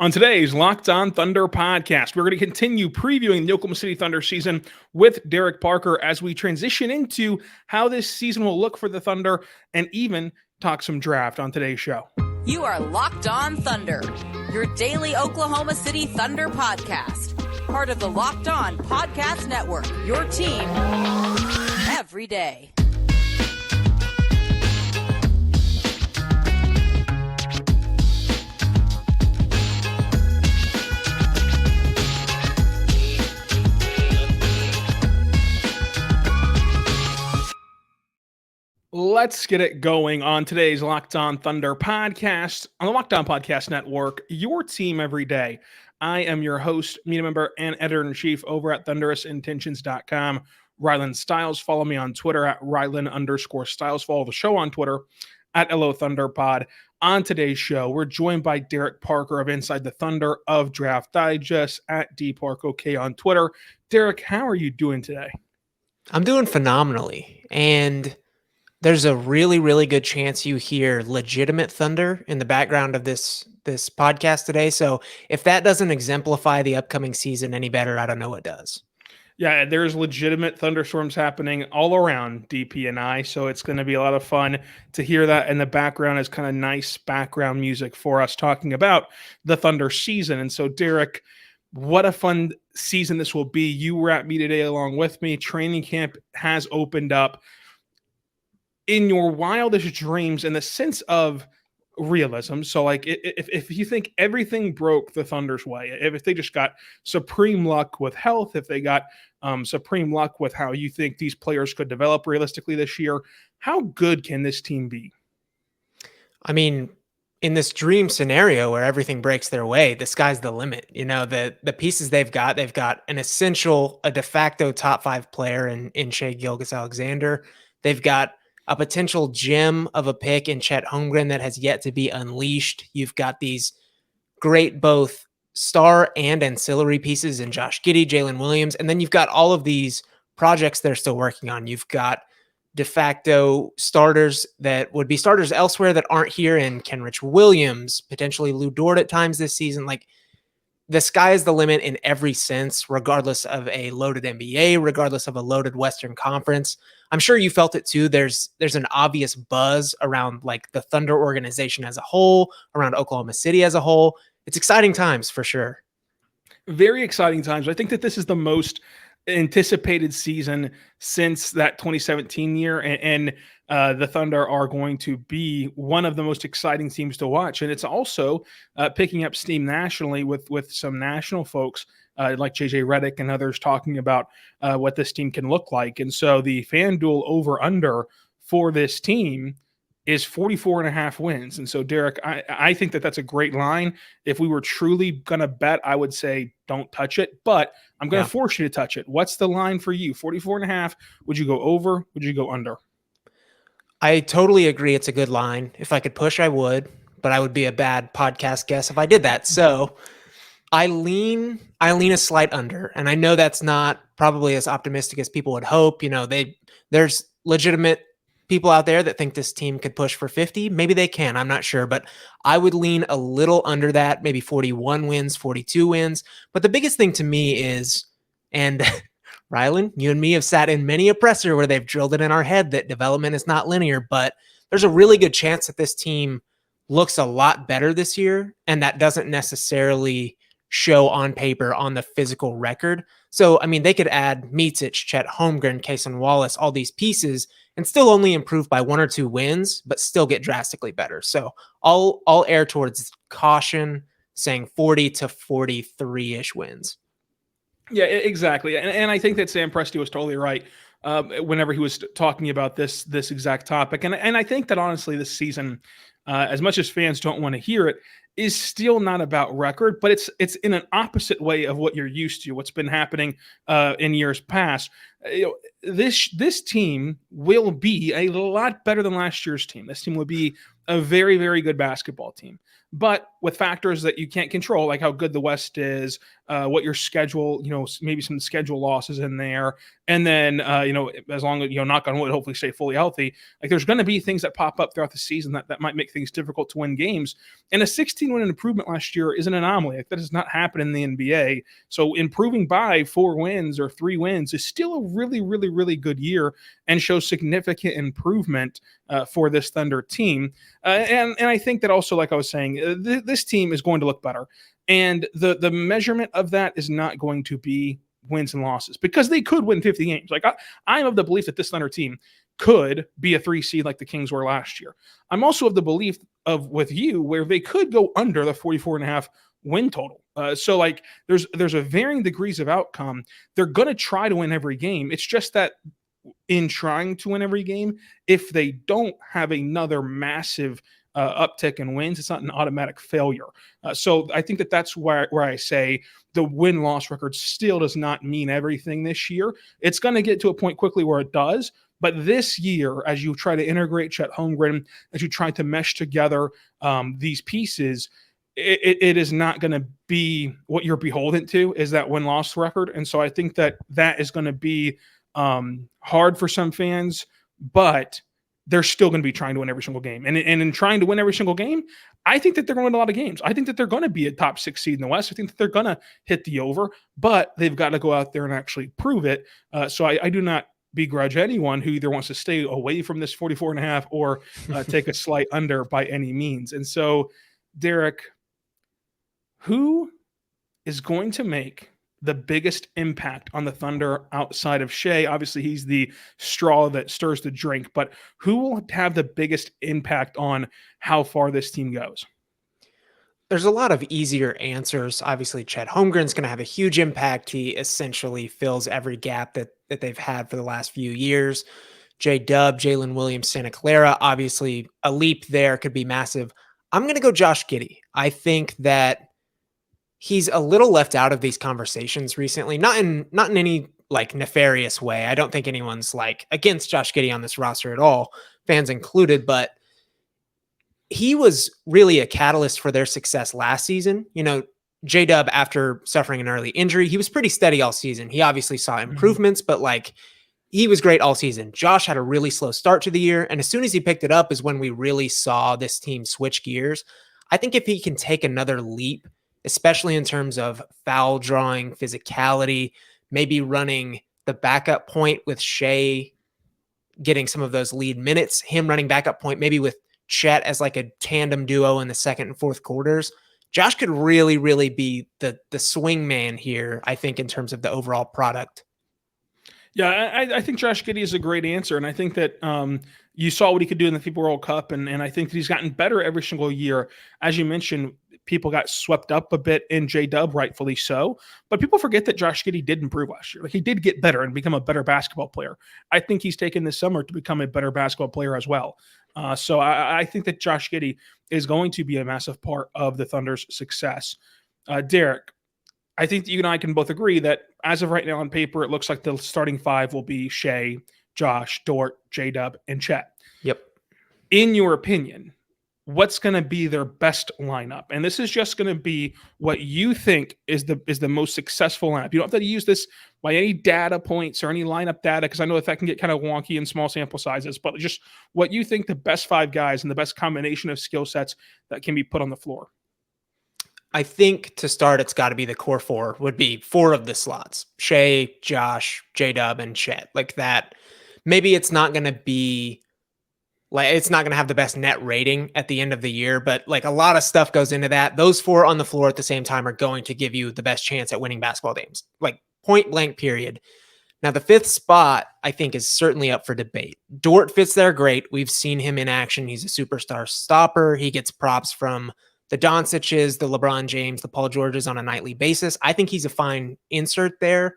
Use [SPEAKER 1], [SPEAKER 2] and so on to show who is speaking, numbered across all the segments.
[SPEAKER 1] On today's Locked On Thunder podcast, we're going to continue previewing the Oklahoma City Thunder season with Derek Parker as we transition into how this season will look for the Thunder and even talk some draft on today's show.
[SPEAKER 2] You are Locked On Thunder, your daily Oklahoma City Thunder podcast. Part of the Locked On Podcast Network, your team every day.
[SPEAKER 1] Let's get it going on today's Locked On Thunder podcast on the Locked On Podcast Network, your team every day. I am your host, media member, and editor-in-chief over at thunderousintentions.com, Rylan Stiles. Follow me on Twitter at Rylan_Stiles. Follow the show on Twitter at LOThunderPod. On today's show, we're joined by Derek Parker of Inside the Thunder of Draft Digest at DParkOK on Twitter. Derek, how are you doing today?
[SPEAKER 3] I'm doing phenomenally, and there's a really, really good chance you hear legitimate thunder in the background of this podcast today. So if that doesn't exemplify the upcoming season any better, I don't know what does.
[SPEAKER 1] Yeah, there's legitimate thunderstorms happening all around DP and I, so it's going to be a lot of fun to hear that in the background as kind of nice background music for us talking about the Thunder season. And so, Derek, what a fun season this will be. You were at me today along with me. Training camp has opened up. In your wildest dreams, in the sense of realism, so like if you think everything broke the Thunder's way, if they just got supreme luck with health, if they got supreme luck with how you think these players could develop realistically this year, how good can this team be?
[SPEAKER 3] I mean, in this dream scenario where everything breaks their way, the sky's the limit. You know, the pieces they've got an essential, a de facto top 5 player in Shai Gilgeous-Alexander. They've got a potential gem of a pick in Chet Holmgren that has yet to be unleashed. You've got these great both star and ancillary pieces in Josh Giddey, Jalen Williams, and then you've got all of these projects they're still working on. You've got de facto starters that would be starters elsewhere that aren't here in Kenrich Williams, potentially Lou Dort at times this season. Like, the sky is the limit in every sense, regardless of a loaded NBA, regardless of a loaded Western Conference. I'm sure you felt it too. There's an obvious buzz around like the Thunder organization as a whole, around Oklahoma City as a whole. It's exciting times for sure.
[SPEAKER 1] Very exciting times. I think that this is the most anticipated season since that 2017 year, and the Thunder are going to be one of the most exciting teams to watch. And it's also picking up steam nationally with some national folks like JJ Redick and others talking about what this team can look like. And so the FanDuel over-under for this team is 44.5 wins. And so, Derek, I think that that's a great line. If we were truly going to bet, I would say don't touch it, but I'm going to force you to touch it. What's the line for you? 44.5. Would you go over? Would you go under?
[SPEAKER 3] I totally agree. It's a good line. If I could push, I would, but I would be a bad podcast guest if I did that. So I lean a slight under, and I know that's not probably as optimistic as people would hope. You know, there's legitimate people out there that think this team could push for 50. Maybe they can. I'm not sure, but I would lean a little under that, maybe 41 wins, 42 wins. But the biggest thing to me is, and Rylan, you and me have sat in many a presser where they've drilled it in our head that development is not linear, but there's a really good chance that this team looks a lot better this year, and that doesn't necessarily show on paper on the physical record. So, I mean, they could add Micic, Chet Holmgren, Cason Wallace, all these pieces, and still only improve by 1 or 2 wins, but still get drastically better. So I'll err towards caution, saying 40 to 43-ish wins.
[SPEAKER 1] Yeah, exactly. And I think that Sam Presti was totally right whenever he was talking about this exact topic. And I think that honestly this season, as much as fans don't want to hear it, is still not about record, but it's in an opposite way of what you're used to, what's been happening in years past. This team will be a lot better than last year's team. This team will be a very, very good basketball team. but with factors that you can't control, like how good the West is, what your schedule, maybe some schedule losses in there. And then, as long as, knock on wood, hopefully stay fully healthy, like there's going to be things that pop up throughout the season that might make things difficult to win games. And a 16-win improvement last year is an anomaly. Like, that does not happen in the NBA. So improving by 4 wins or 3 wins is still a really, really, really good year and shows significant improvement for this Thunder team. And I think that also, like I was saying, this team is going to look better. And the measurement of that is not going to be wins and losses, because they could win 50 games. Like I'm of the belief that this Thunder team could be a 3 seed like the Kings were last year. I'm also of the belief with you where they could go under the 44.5 win total. So like there's a varying degrees of outcome. They're going to try to win every game. It's just that in trying to win every game, if they don't have another massive uptick in wins, it's not an automatic failure. So I think that's where I say the win-loss record still does not mean everything this year. It's going to get to a point quickly where it does. But this year, as you try to integrate Chet Holmgren, as you try to mesh together these pieces, it is not going to be what you're beholden to, is that win-loss record. And so I think that is going to be hard for some fans, but they're still going to be trying to win every single game. And in trying to win every single game, I think that they're going to win a lot of games. I think that they're going to be a top 6 seed in the West. I think that they're going to hit the over, but they've got to go out there and actually prove it. So I do not begrudge anyone who either wants to stay away from this 44.5 or take a slight under by any means. And so, Derek, who is going to make the biggest impact on the Thunder outside of Shai? Obviously, he's the straw that stirs the drink, but who will have the biggest impact on how far this team goes?
[SPEAKER 3] There's a lot of easier answers. Obviously, Chet Holmgren's going to have a huge impact. He essentially fills every gap that they've had for the last few years. J-Dub, Jalen Williams, Santa Clara, obviously a leap there could be massive. I'm going to go Josh Giddey. I think that he's a little left out of these conversations recently, not in any like nefarious way. I don't think anyone's like against Josh Giddey on this roster at all, fans included, but he was really a catalyst for their success last season. J-Dub, after suffering an early injury, he was pretty steady all season. He obviously saw improvements, but like he was great all season. Josh had a really slow start to the year, and as soon as he picked it up is when we really saw this team switch gears. I think if he can take another leap, especially in terms of foul drawing, physicality, maybe running the backup point with Shai getting some of those lead minutes, him running backup point, maybe with Chet as like a tandem duo in the second and fourth quarters. Josh could really, really be the swing man here, I think, in terms of the overall product.
[SPEAKER 1] Yeah, I think Josh Giddey is a great answer. And I think that you saw what he could do in the FIBA World Cup. And I think that he's gotten better every single year. As you mentioned, people got swept up a bit in J-Dub, rightfully so. But people forget that Josh Giddey did improve last year. Like, he did get better and become a better basketball player. I think he's taken this summer to become a better basketball player as well. So I think that Josh Giddey is going to be a massive part of the Thunder's success. Derek, I think that you and I can both agree that as of right now on paper, it looks like the starting 5 will be Shai, Josh, Dort, J-Dub, and Chet.
[SPEAKER 3] Yep.
[SPEAKER 1] In your opinion, what's going to be their best lineup? And this is just going to be what you think is the most successful lineup. You don't have to use this by any data points or any lineup data, because I know that can get kind of wonky in small sample sizes, but just what you think the best 5 guys and the best combination of skill sets that can be put on the floor.
[SPEAKER 3] I think to start, it's got to be the core 4 would be 4 of the slots: Shai, Josh, J-Dub, and Chet. Like that. Maybe it's not going to be like, it's not going to have the best net rating at the end of the year, but like a lot of stuff goes into that. Those 4 on the floor at the same time are going to give you the best chance at winning basketball games, like point blank period. Now, the 5th spot, I think, is certainly up for debate. Dort fits there great. We've seen him in action. He's a superstar stopper. He gets props from the Doncic's, the LeBron James, the Paul Georges on a nightly basis. I think he's a fine insert there.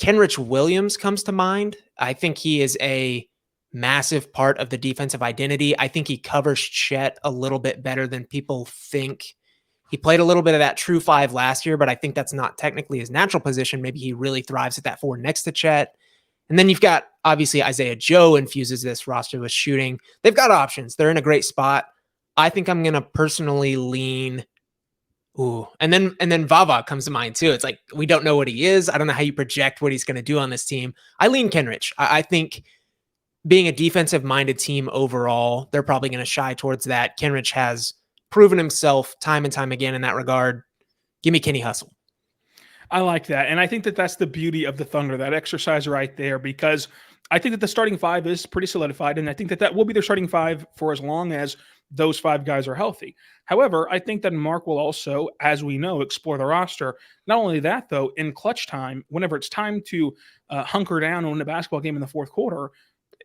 [SPEAKER 3] Kenrich Williams comes to mind. I think he is a massive part of the defensive identity. I think he covers Chet a little bit better than people think. He played a little bit of that true 5 last year, but I think that's not technically his natural position. Maybe he really thrives at that 4 next to Chet. And then you've got, obviously, Isaiah Joe infuses this roster with shooting. They've got options. They're in a great spot. I think I'm going to personally lean. Ooh, and then Vava comes to mind too. It's like, we don't know what he is. I don't know how you project what he's going to do on this team. I lean Kenrich. I think being a defensive-minded team overall, they're probably going to shy towards that. Kenrich has proven himself time and time again in that regard. Give me Kenny Hustle.
[SPEAKER 1] I like that. And I think that that's the beauty of the Thunder, that exercise right there, because I think that the starting five is pretty solidified, and I think that that will be their starting five for as long as those five guys are healthy. However, I think that Mark will also, as we know, explore the roster. Not only that, though, in clutch time, whenever it's time to hunker down and win a basketball game in the fourth quarter,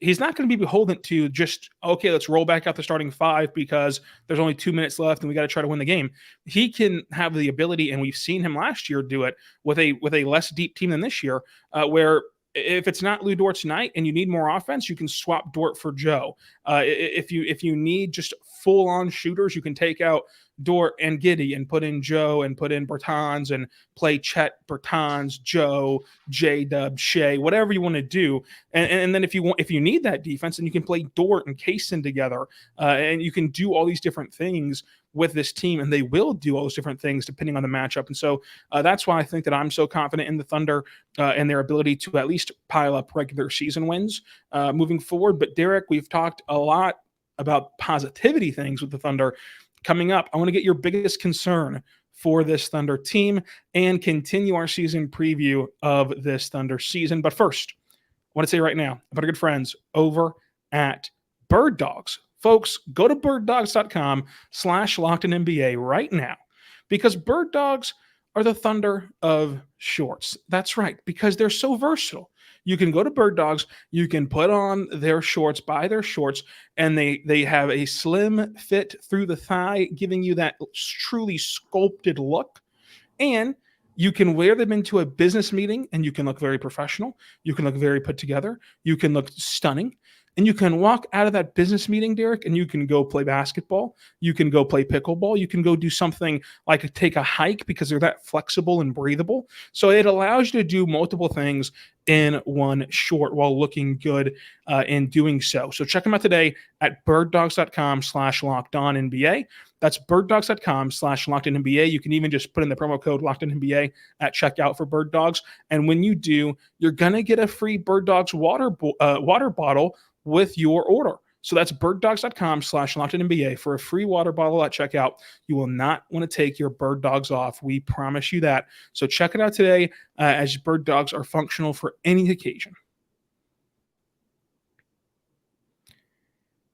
[SPEAKER 1] he's not going to be beholden to just, okay, let's roll back out the starting five because there's only 2 minutes left and we got to try to win the game. He can have the ability, and we've seen him last year do it with a less deep team than this year, where if it's not Lou Dort's night and you need more offense, you can swap Dort for Joe. If you need just full-on shooters, you can take out Dort and Giddey and put in Joe and put in Bertans and play Chet, Bertans, Joe, J-Dub, Shea, whatever you want to do. And then if you need that defense, then you can play Dort and Cason together, and you can do all these different things with this team, and they will do all those different things depending on the matchup. And so that's why I think that I'm so confident in the Thunder and their ability to at least pile up regular season wins moving forward. But Derek, we've talked a lot about positivity things with the Thunder. Coming up, I want to get your biggest concern for this Thunder team and continue our season preview of this Thunder season. But first, I want to say right now about our good friends over at Birddogs. Folks, go to birddogs.com/LockedOnNBA right now, because Birddogs are the Thunder of shorts. That's right, because they're so versatile. You can go to Birddogs, you can put on their shorts, buy their shorts, and they have a slim fit through the thigh, giving you that truly sculpted look. And you can wear them into a business meeting, and you can look very professional. You can look very put together. You can look stunning. And you can walk out of that business meeting, Derek, and you can go play basketball. You can go play pickleball. You can go do something like take a hike, because they're that flexible and breathable. So it allows you to do multiple things in one short while looking good in doing so. So check them out today at birddogs.com/LockedOnNBA. That's birddogs.com/LockedOnNBA. You can even just put in the promo code LockedOnNBA at checkout for Birddogs. And when you do, you're going to get a free Birddogs water bottle with your order. So that's birddogs.com/LockedOnNBA for a free water bottle at checkout. You will not want to take your Birddogs off. We promise you that. So check it out today, as Birddogs are functional for any occasion.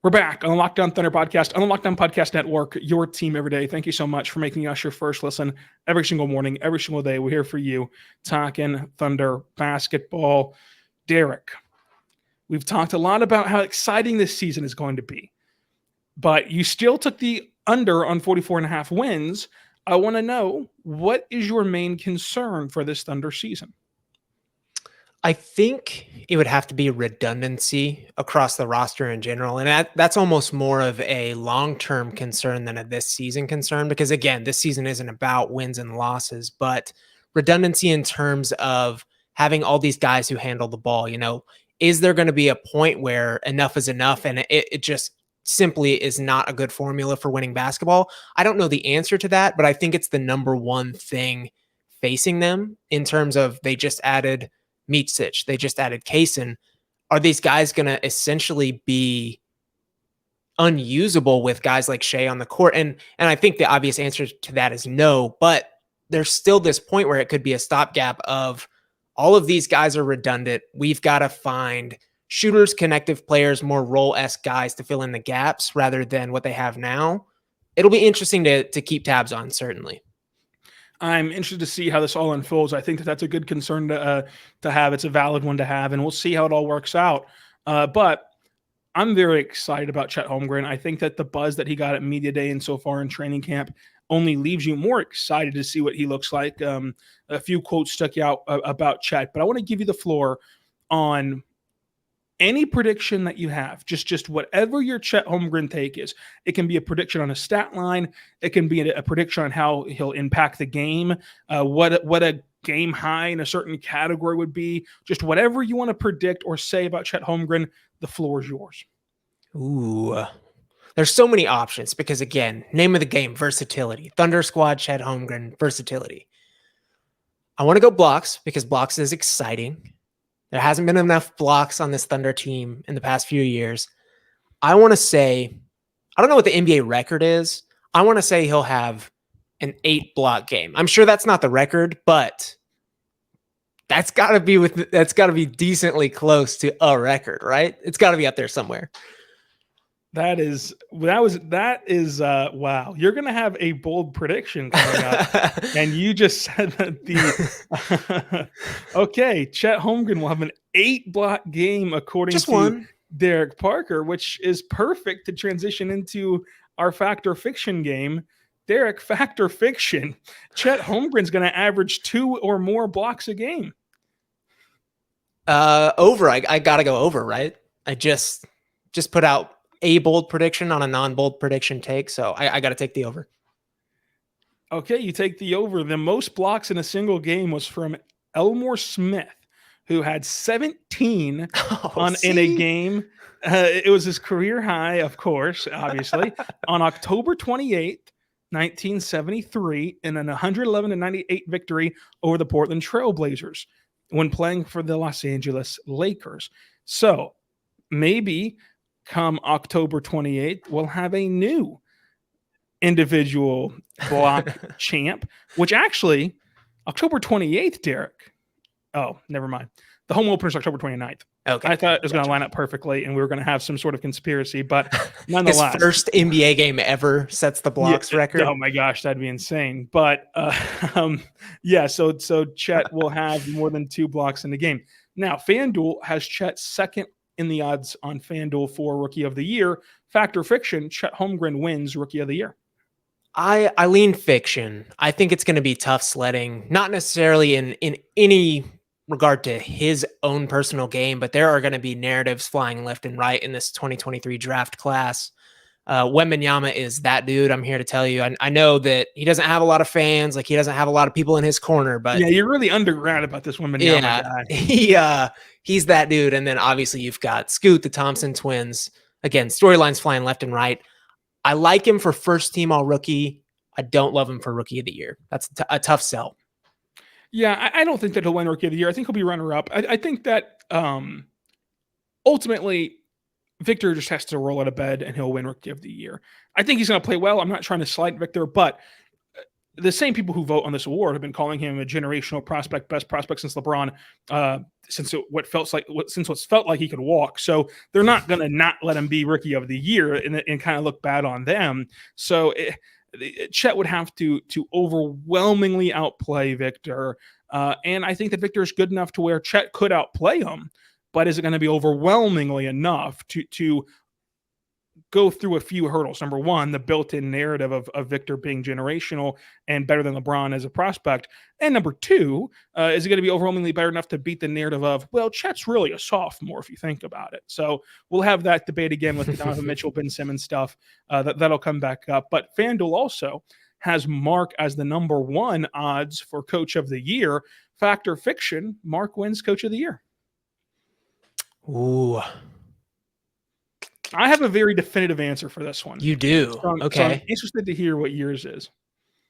[SPEAKER 1] We're back on the Locked On Thunder podcast, on the Locked On Podcast Network, your team every day. Thank you so much for making us your first listen every single morning, every single day. We're here for you, talking Thunder basketball. Derek, we've talked a lot about how exciting this season is going to be, but you still took the under on 44.5 wins. I want to know, what is your main concern for this Thunder season?
[SPEAKER 3] I think it would have to be redundancy across the roster in general. And that's almost more of a long-term concern than a this season concern, because again, this season isn't about wins and losses, but redundancy in terms of having all these guys who handle the ball. Is there going to be a point where enough is enough and it just simply is not a good formula for winning basketball? I don't know the answer to that, but I think it's the number one thing facing them in terms of, they just added Micic, they just added Cason. Are these guys going to essentially be unusable with guys like Shai on the court? And I think the obvious answer to that is no, but there's still this point where it could be a stopgap of, all of these guys are redundant. We've got to find shooters, connective players, more role-esque guys to fill in the gaps rather than what they have now. It'll be interesting to keep tabs on, certainly.
[SPEAKER 1] I'm interested to see how this all unfolds. I think that that's a good concern to have. It's a valid one to have, and we'll see how it all works out. But I'm very excited about Chet Holmgren. I think that the buzz that he got at Media Day and so far in training camp only leaves you more excited to see what he looks like. A few quotes stuck out about Chet, but I want to give you the floor on any prediction that you have, just whatever your Chet Holmgren take is. It can be a prediction on a stat line. It can be a prediction on how he'll impact the game, what a game high in a certain category would be. Just whatever you want to predict or say about Chet Holmgren, the floor is yours.
[SPEAKER 3] Ooh, There's so many options because, again, name of the game, versatility. Thunder squad, Chet Holmgren, versatility. I want to go blocks because blocks is exciting. There hasn't been enough blocks on this Thunder team in the past few years. I want to say, I don't know what the NBA record is. I want to say he'll have an 8-block game. I'm sure that's not the record, but that's got to be decently close to a record, right? It's got to be up there somewhere.
[SPEAKER 1] That is wow. You're going to have a bold prediction coming up. And you just said that okay, Chet Holmgren will have an 8-block game according
[SPEAKER 3] Just
[SPEAKER 1] to
[SPEAKER 3] one.
[SPEAKER 1] Derek Parker, which is perfect to transition into our Fact or Fiction game. Derek, Fact or Fiction? Chet Holmgren's going to average 2 or more blocks a game.
[SPEAKER 3] Over. I got to go over, right? I just put out a bold prediction on a non-bold prediction take, so I got to take the over.
[SPEAKER 1] Okay, you take the over. The most blocks in a single game was from Elmore Smith, who had 17 in a game. It was his career high, of course, obviously, on October 28th, 1973, in an 111-98 victory over the Portland Trail Blazers when playing for the Los Angeles Lakers. So maybe come October 28th, we'll have a new individual block champ, which actually, October 28th, Derek. Oh, never mind. The home opener is October 29th.
[SPEAKER 3] Okay.
[SPEAKER 1] I thought it was going to line up perfectly and we were going to have some sort of conspiracy, but nonetheless.
[SPEAKER 3] His first NBA game ever sets the blocks record.
[SPEAKER 1] Oh my gosh, that'd be insane. But so Chet will have more than 2 blocks in the game. Now, FanDuel has Chet second in the odds on FanDuel for Rookie of the Year. Fact or Fiction, Chet Holmgren wins Rookie of the Year.
[SPEAKER 3] I lean fiction. I think it's going to be tough sledding, not necessarily in any regard to his own personal game, but there are going to be narratives flying left and right in this 2023 draft class. Wembanyama is that dude. I'm here to tell you. I know that he doesn't have a lot of fans, like he doesn't have a lot of people in his corner, but
[SPEAKER 1] yeah, you're really underground about this Wembanyama
[SPEAKER 3] guy. He's that dude. And then obviously you've got Scoot, the Thompson twins. Again, storylines flying left and right. I like him for first team all rookie. I don't love him for Rookie of the Year. That's a tough sell.
[SPEAKER 1] Yeah, I don't think that he'll win Rookie of the Year. I think he'll be runner-up. I think that ultimately Victor just has to roll out of bed and he'll win Rookie of the Year. I think he's going to play well. I'm not trying to slight Victor, but the same people who vote on this award have been calling him a generational prospect, best prospect since LeBron, since what felt like he could walk. So they're not going to not let him be Rookie of the Year and kind of look bad on them. So Chet would have to overwhelmingly outplay Victor. And I think that Victor is good enough to where Chet could outplay him, but is it going to be overwhelmingly enough to go through a few hurdles? Number one, the built-in narrative of Victor being generational and better than LeBron as a prospect. And number two, is it going to be overwhelmingly better enough to beat the narrative of, well, Chet's really a sophomore if you think about it. So we'll have that debate again with the Donovan Mitchell, Ben Simmons stuff. That'll come back up. But FanDuel also has Mark as the number 1 odds for Coach of the Year. Fact or Fiction, Mark wins Coach of the Year.
[SPEAKER 3] Ooh.
[SPEAKER 1] I have a very definitive answer for this one.
[SPEAKER 3] You do? Okay.
[SPEAKER 1] So I'm interested to hear what yours is.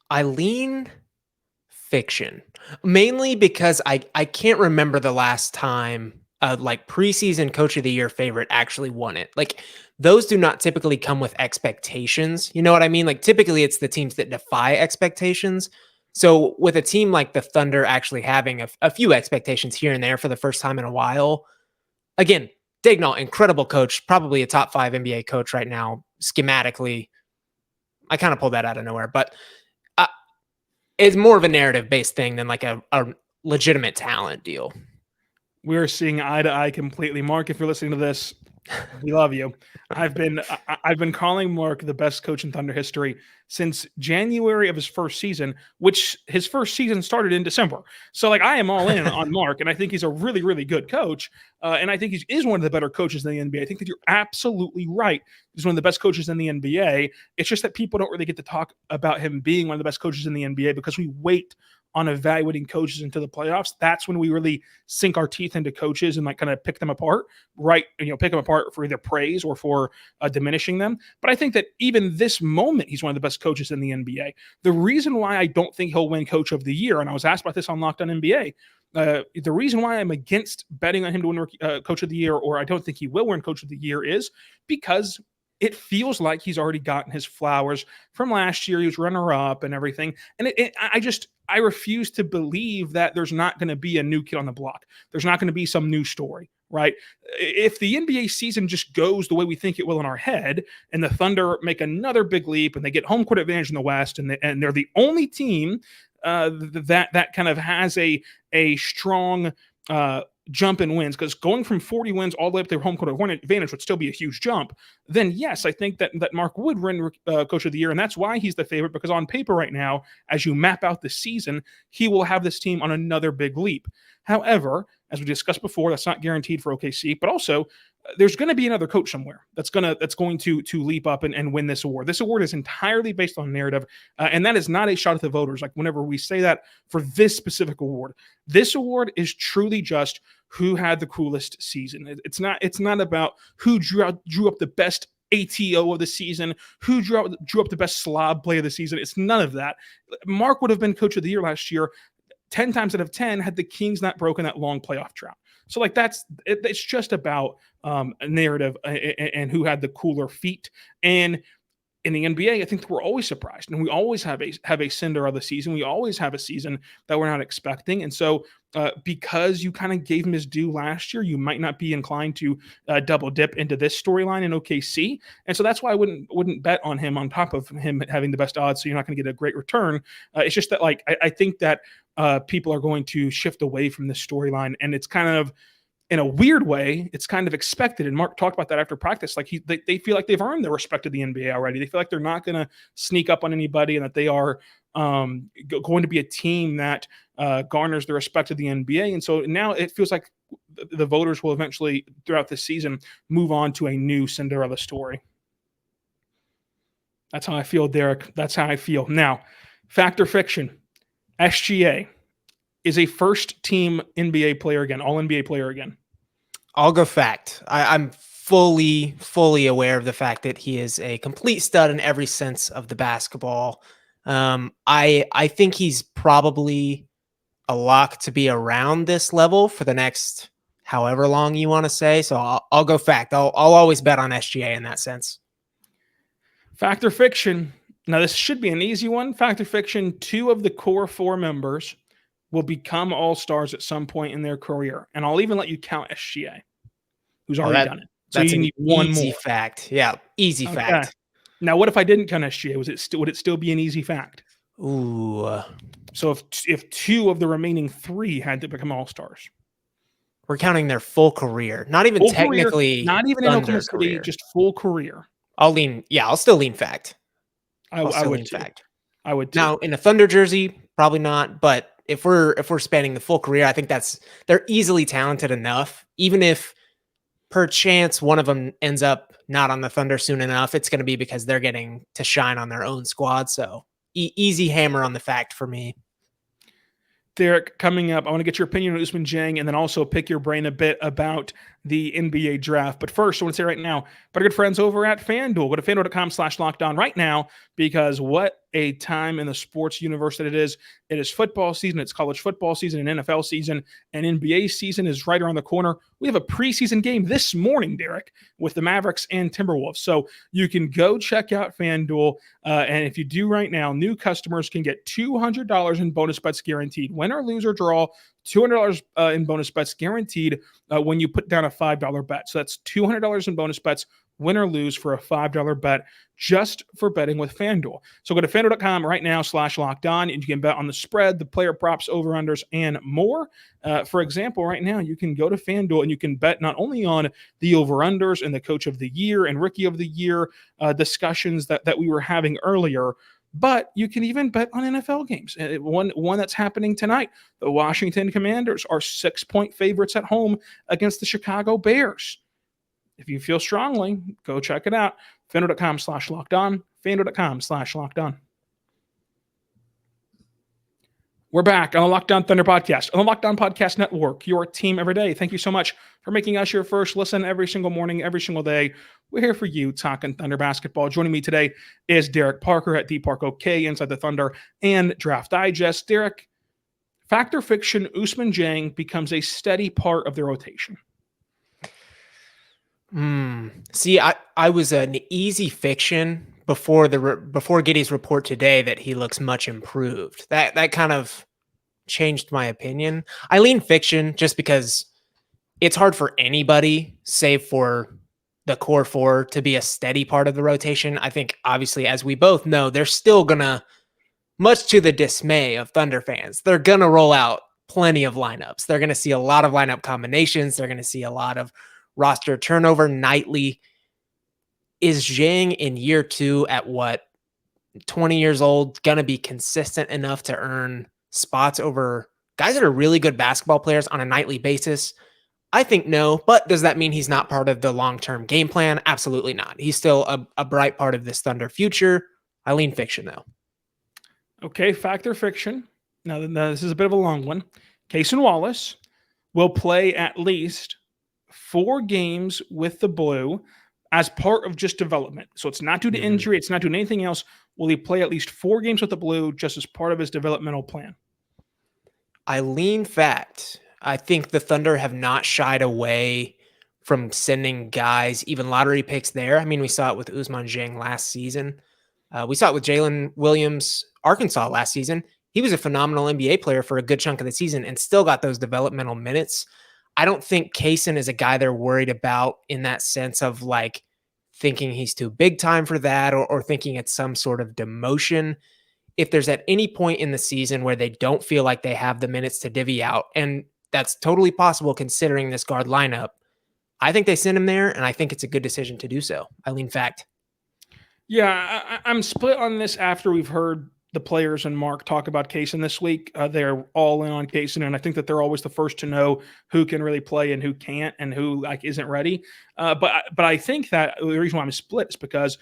[SPEAKER 3] I lean fiction, mainly because I can't remember the last time like preseason Coach of the Year favorite actually won it. Like those do not typically come with expectations. You know what I mean? Like typically it's the teams that defy expectations. So with a team like the Thunder actually having a few expectations here and there for the first time in a while, again, Daigneault, incredible coach, probably a top 5 NBA coach right now, schematically. I kind of pulled that out of nowhere, but it's more of a narrative-based thing than like a legitimate talent deal.
[SPEAKER 1] We're seeing eye to eye completely. Mark, if you're listening to this, we love you. I've been calling Mark the best coach in Thunder history since January of his first season, which his first season started in December. So like I am all in on Mark, and I think he's a really, really good coach. And I think he is one of the better coaches in the NBA. I think that you're absolutely right. He's one of the best coaches in the NBA. It's just that people don't really get to talk about him being one of the best coaches in the NBA because we wait on evaluating coaches into the playoffs. That's when we really sink our teeth into coaches and like kind of pick them apart, right? Pick them apart for either praise or for diminishing them. But I think that even this moment, he's one of the best coaches in the NBA. The reason why I don't think he'll win Coach of the Year, and I was asked about this on Locked On NBA, the reason why I'm against betting on him to win Coach of the Year, or I don't think he will win Coach of the Year, is because it feels like he's already gotten his flowers from last year. He was runner-up and everything. And I refuse to believe that there's not going to be a new kid on the block. There's not going to be some new story, right? If the NBA season just goes the way we think it will in our head, and the Thunder make another big leap and they get home court advantage in the West, and they're the only team that kind of has a strong jump in wins, because going from 40 wins all the way up to home court advantage would still be a huge jump, then yes, I think that Mark would win Coach of the Year, and that's why he's the favorite, because on paper right now, as you map out the season, he will have this team on another big leap. However, as we discussed before, that's not guaranteed for OKC, but also there's going to be another coach somewhere that's going to leap up and win this award. This award is entirely based on narrative, and that is not a shot at the voters. Like whenever we say that for this specific award, this award is truly just who had the coolest season. It's not about who drew up the best ATO of the season, who drew up the best slob play of the season. It's none of that. Mark would have been Coach of the Year last year 10 times out of 10 had the Kings not broken that long playoff drought. So like it's just about a narrative and who had the cooler feet. And in the NBA, I think we're always surprised, and we always have a Cinderella season. We always have a season that we're not expecting. And so because you kind of gave him his due last year, you might not be inclined to double dip into this storyline in OKC. And so that's why I wouldn't bet on him on top of him having the best odds. So you're not going to get a great return. It's just that I think that people are going to shift away from this storyline, and it's kind of, in a weird way, it's kind of expected. And Mark talked about that after practice. Like they feel like they've earned the respect of the NBA already. They feel like they're not going to sneak up on anybody, and that they are going to be a team that garners the respect of the NBA. And so now it feels like the voters will eventually, throughout this season, move on to a new Cinderella story. That's how I feel, Derek. That's how I feel. Now, fact or fiction, SGA is a first-team NBA player again, all-NBA player again.
[SPEAKER 3] I'll go fact. I'm fully aware of the fact that he is a complete stud in every sense of the basketball. I think he's probably a lock to be around this level for the next however long you want to say. So I'll go fact. I'll always bet on SGA in that sense.
[SPEAKER 1] Fact or fiction. Now, this should be an easy one. Fact or fiction, 2 of the core 4 members will become all-stars at some point in their career. And I'll even let you count SGA, who's already done it. So
[SPEAKER 3] that's
[SPEAKER 1] you need one
[SPEAKER 3] easy
[SPEAKER 1] more.
[SPEAKER 3] Fact. Yeah, easy fact.
[SPEAKER 1] Now, what if I didn't count SGA? Would it still be an easy fact?
[SPEAKER 3] Ooh.
[SPEAKER 1] So if 2 of the remaining 3 had to become all-stars.
[SPEAKER 3] We're counting their full career. Not even full technically.
[SPEAKER 1] Career, not even in Oklahoma City, just full career.
[SPEAKER 3] I'll still lean fact.
[SPEAKER 1] I would too.
[SPEAKER 3] Fact.
[SPEAKER 1] I would too.
[SPEAKER 3] Now, in a Thunder jersey, probably not, but if we're spanning the full career, I think they're easily talented enough. Even if perchance one of them ends up not on the Thunder soon enough, it's going to be because they're getting to shine on their own squad. So easy hammer on the fact for me.
[SPEAKER 1] Derek, coming up, I want to get your opinion on Ousmane Dieng and then also pick your brain a bit about the NBA draft. But first, I want to say right now, our good friends over at FanDuel. Go to FanDuel.com/lockedon right now, because what a time in the sports universe that it is. It is football season, it's college football season, and NFL season, and NBA season is right around the corner. We have a preseason game this morning, Derek, with the Mavericks and Timberwolves. So you can go check out FanDuel, and if you do right now, new customers can get $200 in bonus bets guaranteed. Win or lose or draw, $200 in bonus bets guaranteed when you put down a $5 bet. So that's $200 in bonus bets, win or lose, for a $5 bet, just for betting with FanDuel. So go to FanDuel.com right now /lockedon, and you can bet on the spread, the player props, over-unders, and more. For example, right now, you can go to FanDuel and you can bet not only on the over-unders and the coach of the year and rookie of the year discussions that we were having earlier, but you can even bet on NFL games. One that's happening tonight. The Washington Commanders are 6-point favorites at home against the Chicago Bears. If you feel strongly, go check it out. FanDuel.com/lockedon. FanDuel.com/lockedon. We're back on the Locked On Thunder podcast, on the Locked On Podcast Network, your team every day. Thank you so much for making us your first listen every single morning, every single day. We're here for you talking Thunder basketball. Joining me today is Derek Parker at DParkOK, Inside the Thunder, and Draft Digest. Derek, fact or fiction, Ousmane Dieng becomes a steady part of the rotation?
[SPEAKER 3] See, I was an easy fiction before Giddey's report today that he looks much improved. That kind of changed my opinion. I lean fiction just because it's hard for anybody, save for the core four, to be a steady part of the rotation. I think, obviously, as we both know, they're still gonna, much to the dismay of Thunder fans, they're gonna roll out plenty of lineups. They're gonna see a lot of lineup combinations. They're gonna see a lot of roster turnover nightly. Is Dieng in year two at 20 years old, going to be consistent enough to earn spots over guys that are really good basketball players on a nightly basis? I think no, but does that mean he's not part of the long-term game plan? Absolutely not. He's still a bright part of this Thunder future. I lean fiction, though.
[SPEAKER 1] Okay, fact or fiction? Now, this is a bit of a long one. Cason Wallace will play at least 4 games with the Blue as part of just development. So it's not due to injury. It's not due to anything else. Will he play at least 4 games with the Blue just as part of his developmental plan?
[SPEAKER 3] I lean fact. I think the Thunder have not shied away from sending guys, even lottery picks there. I mean, we saw it with Ousmane Dieng last season. We saw it with Jalen Williams, Arkansas last season. He was a phenomenal NBA player for a good chunk of the season and still got those developmental minutes. I don't think Cason is a guy they're worried about in that sense of like thinking he's too big time for that or thinking it's some sort of demotion. If there's at any point in the season where they don't feel like they have the minutes to divvy out, and that's totally possible considering this guard lineup, I think they send him there, and I think it's a good decision to do so. I lean fact.
[SPEAKER 1] Yeah, I'm split on this after we've heard the players and Mark talk about Cason this week. They're all in on Cason, and I think that they're always the first to know who can really play and who can't and who like isn't ready. But I think that the reason why I'm split is because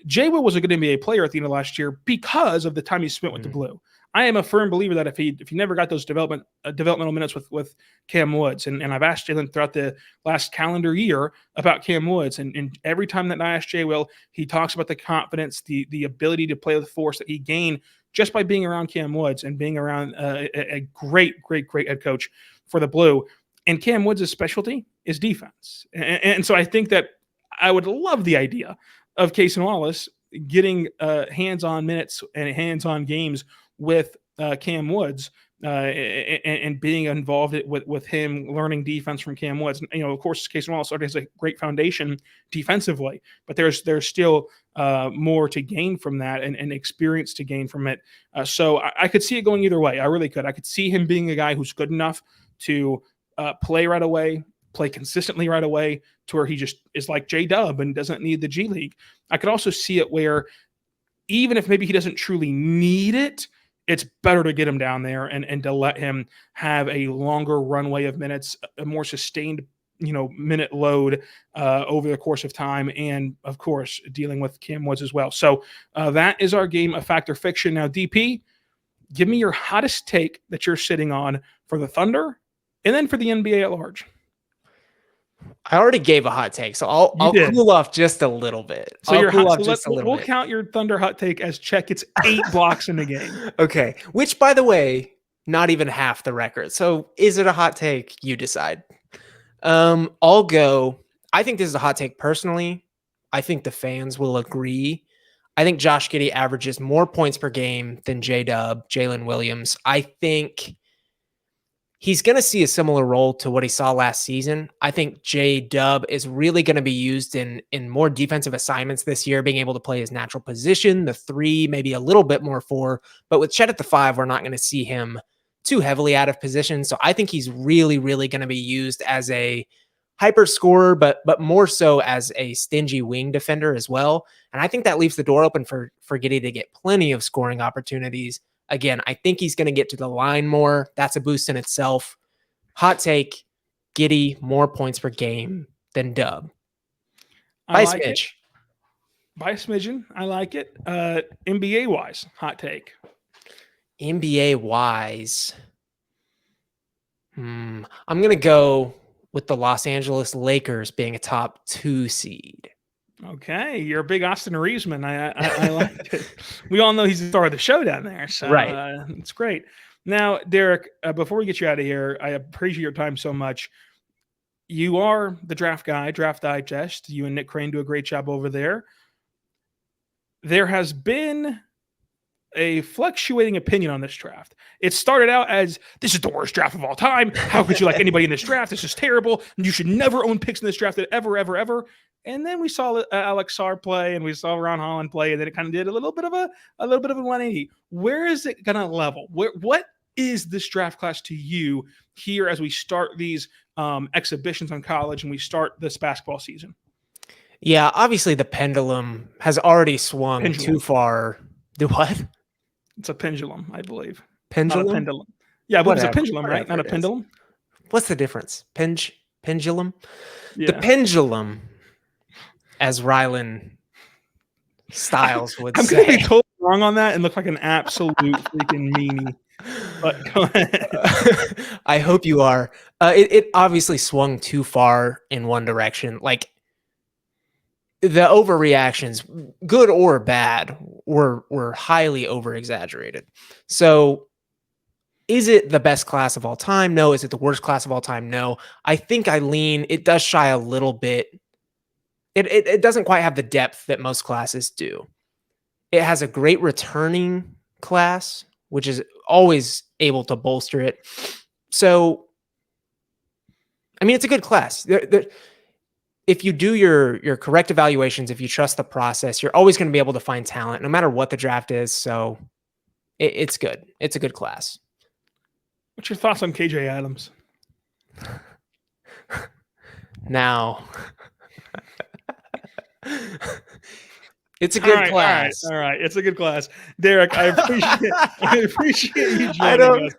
[SPEAKER 1] J. Will was a good NBA player at the end of last year because of the time he spent with the Blue. I am a firm believer that if he never got those developmental minutes with Cam Woods, and I've asked Jalen throughout the last calendar year about Cam Woods, and every time that I ask J. Will, he talks about the confidence, the ability to play with force that he gained just by being around Cam Woods and being around a great head coach for the Blue. And Cam Woods' specialty is defense. And so I think that I would love the idea of Cason Wallace getting hands-on minutes and hands-on games with Cam Woods and being involved with him learning defense from Cam Woods. You know, of course, Cason Wallace already has a great foundation defensively, but there's still more to gain from that and experience to gain from it. So I could see it going either way. I really could. I could see him being a guy who's good enough to play right away, play consistently right away, to where he just is like J-Dub and doesn't need the G League. I could also see it where even if maybe he doesn't truly need it, it's better to get him down there and to let him have a longer runway of minutes, a more sustained, minute load over the course of time. And of course, dealing with Cam Woods as well. So that is our game of fact or fiction. Now, DP, give me your hottest take that you're sitting on for the Thunder and then for the NBA at large.
[SPEAKER 3] I already gave a hot take, so I'll cool off just a little bit.
[SPEAKER 1] So we'll count your Thunder hot take as check. It's 8 blocks in the game.
[SPEAKER 3] Okay, which, by the way, not even half the record. So is it a hot take? You decide. I'll go. I think this is a hot take personally. I think the fans will agree. I think Josh Giddey averages more points per game than J-Dub, Jalen Williams. I think he's going to see a similar role to what he saw last season. I think J-Dub is really going to be used in more defensive assignments this year, being able to play his natural position, the 3, maybe a little bit more 4. But with Chet at the 5, we're not going to see him too heavily out of position. So I think he's really, really going to be used as a hyper scorer, but more so as a stingy wing defender as well. And I think that leaves the door open for Giddey to get plenty of scoring opportunities. Again, I think he's going to get to the line more. That's a boost in itself. Hot take, Giddey more points per game than Dub. By a smidge.
[SPEAKER 1] By a smidgen. I like it. NBA-wise, hot take.
[SPEAKER 3] NBA wise, I'm going to go with the Los Angeles Lakers being a top 2 seed.
[SPEAKER 1] Okay, you're a big Austin Reeves man. I like it. We all know he's the star of the show down there, so
[SPEAKER 3] Right.
[SPEAKER 1] It's great. Now, Derek, before we get you out of here, I appreciate your time so much. You are the draft guy, Draft Digest. You and Nick Crane do a great job over there. There has been a fluctuating opinion on this draft. It started out as, this is the worst draft of all time. How could you like anybody in this draft? This is terrible. And you should never own picks in this draft ever, ever, ever. And then we saw Alex Sarr play, and we saw Ron Holland play, and then it kind of did a little bit of a 180. Where is it going to level? What is this draft class to you here as we start these exhibitions on college and we start this basketball season?
[SPEAKER 3] Yeah, obviously the pendulum has already swung too far. Do what?
[SPEAKER 1] It's a pendulum, I believe.
[SPEAKER 3] Pendulum?
[SPEAKER 1] Not a pendulum. Yeah, I believe it's a pendulum, right? Not a
[SPEAKER 3] it is.
[SPEAKER 1] pendulum.
[SPEAKER 3] What's the difference? Pendulum?
[SPEAKER 1] Yeah.
[SPEAKER 3] The pendulum, as Rylan Stiles would
[SPEAKER 1] I'm
[SPEAKER 3] say.
[SPEAKER 1] going to be totally wrong on that and look like an absolute freaking meanie. But go ahead.
[SPEAKER 3] I hope you are. It obviously swung too far in one direction. Like, the overreactions, good or bad, were highly over-exaggerated. So is it the best class of all time? No. Is it the worst class of all time? No. I think it does shy a little bit. It doesn't quite have the depth that most classes do. It has a great returning class, which is always able to bolster it. So, I mean, it's a good class. If you do your correct evaluations, if you trust the process, you're always going to be able to find talent no matter what the draft is. So it's good. It's a good class.
[SPEAKER 1] What's your thoughts on KJ Adams?
[SPEAKER 3] Now, it's a good class.
[SPEAKER 1] All right. It's a good class. Derek, I appreciate you joining us.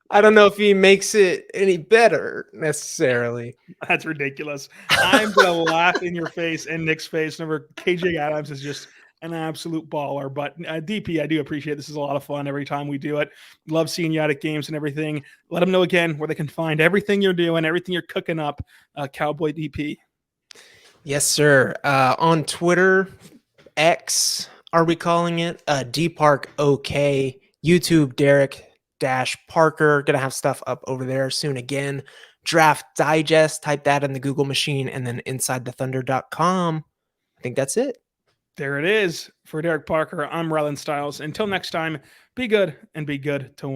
[SPEAKER 3] I don't know if he makes it any better necessarily.
[SPEAKER 1] That's ridiculous. I'm going to laugh in your face and Nick's face. Remember, KJ Adams is just an absolute baller. But DP, I do appreciate it. This is a lot of fun every time we do it. Love seeing you out at games and everything. Let them know again where they can find everything you're doing, everything you're cooking up, Cowboy DP.
[SPEAKER 3] Yes, sir. On Twitter, X, are we calling it? DParkOK. YouTube, Derek-Parker. Gonna have stuff up over there soon again. Draft Digest, type that in the Google machine, and then InsideTheThunder.com. I think that's it.
[SPEAKER 1] There it is. For Derek Parker, I'm Rylan Stiles. Until next time, be good and be good to one.